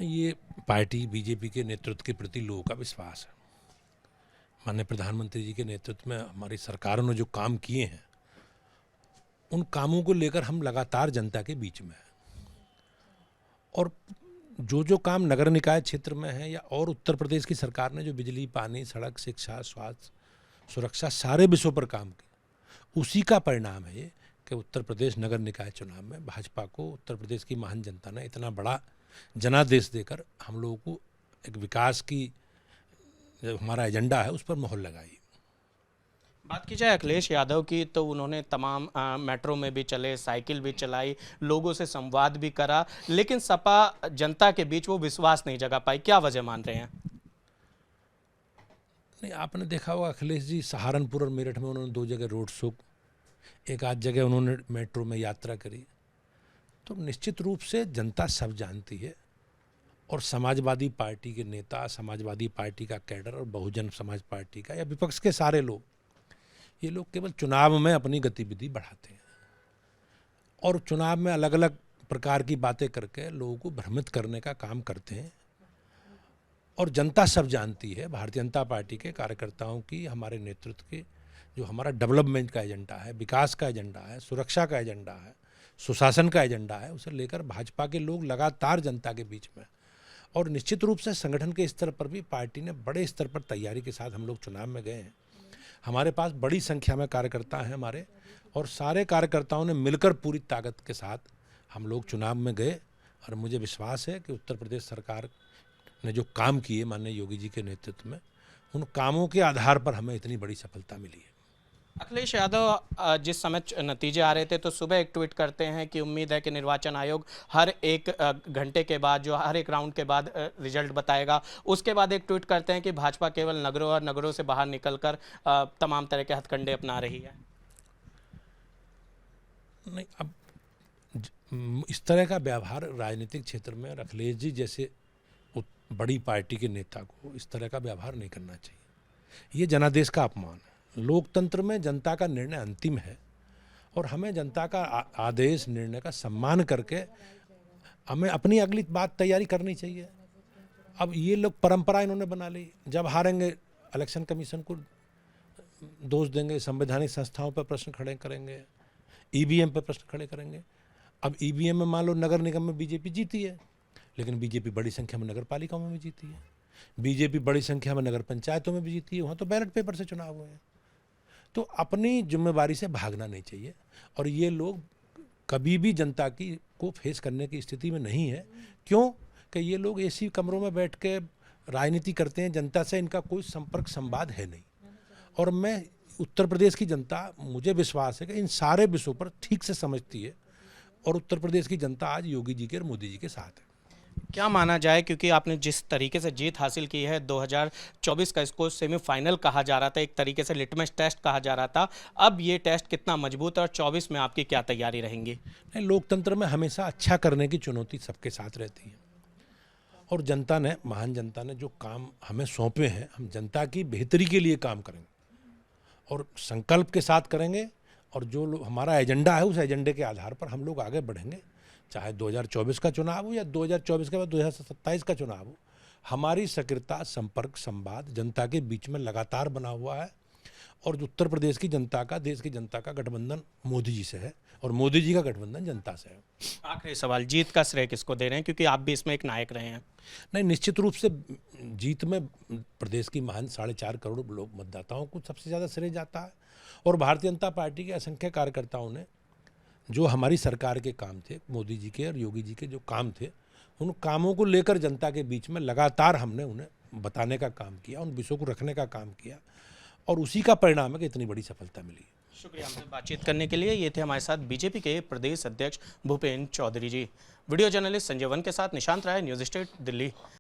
ये party BJP के नेतृत्व के प्रति लोगों का विश्वास है। माननीय प्रधानमंत्री जी के नेतृत्व में हमारी सरकारों ने जो काम किए हैं, उन कामों को लेकर हम लगातार जनता के बीच में हैं। और जो काम नगर निकाय क्षेत्र में है या और उत्तर प्रदेश की सरकार ने जो बिजली, पानी, सड़क, शिक्षा, स्वास्थ्य, सुरक्षा सारे विषयों पर काम किया, उसी का परिणाम है ये कि उत्तर प्रदेश नगर निकाय चुनाव में भाजपा को उत्तर प्रदेश की महान जनता ने इतना बड़ा जनादेश देकर हम लोगों को एक विकास की जो हमारा एजेंडा है उस पर मोहर लगाई। बात की जाए अखिलेश यादव की, तो उन्होंने तमाम मेट्रो में भी चले, साइकिल भी चलाई, लोगों से संवाद भी करा, लेकिन सपा जनता के बीच वो विश्वास नहीं जगा पाई। क्या वजह मान रहे हैं? नहीं, आपने देखा होगा अखिलेश जी सहारनपुर और मेरठ में उन्होंने 2 जगह रोड शो, एक आध जगह उन्होंने मेट्रो में यात्रा करी। तो निश्चित रूप से जनता सब जानती है और समाजवादी पार्टी के नेता, समाजवादी पार्टी का कैडर और बहुजन समाज पार्टी का या विपक्ष के सारे लोग, ये लोग केवल चुनाव में अपनी गतिविधि बढ़ाते हैं और चुनाव में अलग अलग प्रकार की बातें करके लोगों को भ्रमित करने का काम करते हैं। और जनता सब जानती है भारतीय जनता पार्टी के कार्यकर्ताओं की, हमारे नेतृत्व के जो हमारा डेवलपमेंट का एजेंडा है, विकास का एजेंडा है, सुरक्षा का एजेंडा है, सुशासन का एजेंडा है, उसे लेकर भाजपा के लोग लगातार जनता के बीच में। और निश्चित रूप से संगठन के स्तर पर भी पार्टी ने बड़े स्तर पर तैयारी के साथ हम लोग चुनाव में गए हैं। हमारे पास बड़ी संख्या में कार्यकर्ता हैं हमारे, और सारे कार्यकर्ताओं ने मिलकर पूरी ताकत के साथ हम लोग चुनाव में गए। और मुझे विश्वास है कि उत्तर प्रदेश सरकार ने जो काम किए माननीय योगी जी के नेतृत्व में, उन कामों के आधार पर हमें इतनी बड़ी सफलता मिली है। अखिलेश यादव जिस समय नतीजे आ रहे थे तो सुबह एक ट्वीट करते हैं कि उम्मीद है कि निर्वाचन आयोग हर एक घंटे के बाद, जो हर एक राउंड के बाद रिजल्ट बताएगा। उसके बाद एक ट्वीट करते हैं कि भाजपा केवल नगरों और नगरों से बाहर निकलकर तमाम तरह के हथकंडे अपना रही है। नहीं, अब इस तरह का व्यवहार राजनीतिक क्षेत्र में अखिलेश जी जैसे बड़ी पार्टी के नेता को इस तरह का व्यवहार नहीं करना चाहिए। ये जनादेश का अपमान है। लोकतंत्र में जनता का निर्णय अंतिम है और हमें जनता का आदेश, निर्णय का सम्मान करके हमें अपनी अगली बात तैयारी करनी चाहिए। अब ये लोग परंपरा इन्होंने बना ली, जब हारेंगे इलेक्शन कमीशन को दोष देंगे, संवैधानिक संस्थाओं पर प्रश्न खड़े करेंगे, ईवीएम पर प्रश्न खड़े करेंगे। अब ईवीएम में मान लो नगर निगम में बीजेपी जीती है, लेकिन बीजेपी बड़ी संख्या में नगर पालिकाओं में भी जीती है, बीजेपी बड़ी संख्या में नगर पंचायतों में भी जीती है, वहाँ तो बैलेट पेपर से चुनाव हुए हैं। तो अपनी जिम्मेवारी से भागना नहीं चाहिए। और ये लोग कभी भी जनता की को फेस करने की स्थिति में नहीं है। क्यों कि ये लोग एसी कमरों में बैठ के राजनीति करते हैं, जनता से इनका कोई संपर्क संवाद है नहीं। और मैं उत्तर प्रदेश की जनता, मुझे विश्वास है कि इन सारे विषयों पर ठीक से समझती है और उत्तर प्रदेश की जनता आज योगी जी के और मोदी जी के साथ है। क्या माना जाए, क्योंकि आपने जिस तरीके से जीत हासिल की है, 2024 का इसको सेमीफाइनल कहा जा रहा था, एक तरीके से लिटमस टेस्ट कहा जा रहा था, अब ये टेस्ट कितना मजबूत है और 24 में आपकी क्या तैयारी रहेंगी? नहीं, लोकतंत्र में हमेशा अच्छा करने की चुनौती सबके साथ रहती है और जनता ने, महान जनता ने जो काम हमें सौंपे हैं, हम जनता की बेहतरी के लिए काम करेंगे और संकल्प के साथ करेंगे। और जो हमारा एजेंडा है उस एजेंडे के आधार पर हम लोग आगे बढ़ेंगे। चाहे 2024 का चुनाव हो या 2024 के बाद 2027 का चुनाव हो, हमारी सक्रियता, संपर्क, संवाद जनता के बीच में लगातार बना हुआ है। और उत्तर प्रदेश की जनता का, देश की जनता का गठबंधन मोदी जी से है और मोदी जी का गठबंधन जनता से है। आखिरी सवाल, जीत का श्रेय किसको दे रहे हैं, क्योंकि आप भी इसमें एक नायक रहे हैं? नहीं, निश्चित रूप से जीत में प्रदेश की महान 4.5 करोड़ लोग मतदाताओं को सबसे ज़्यादा श्रेय जाता है। और भारतीय जनता पार्टी के असंख्य कार्यकर्ताओं ने जो हमारी सरकार के काम थे, मोदी जी के और योगी जी के जो काम थे, उन कामों को लेकर जनता के बीच में लगातार हमने उन्हें बताने का काम किया, उन विषयों को रखने का काम किया और उसी का परिणाम है कि इतनी बड़ी सफलता मिली। शुक्रिया हमसे बातचीत करने के लिए। ये थे हमारे साथ बीजेपी के प्रदेश अध्यक्ष भूपेंद्र चौधरी जी। वीडियो जर्नलिस्ट संजय वन के साथ निशांत राय, न्यूज़ स्टेट, दिल्ली।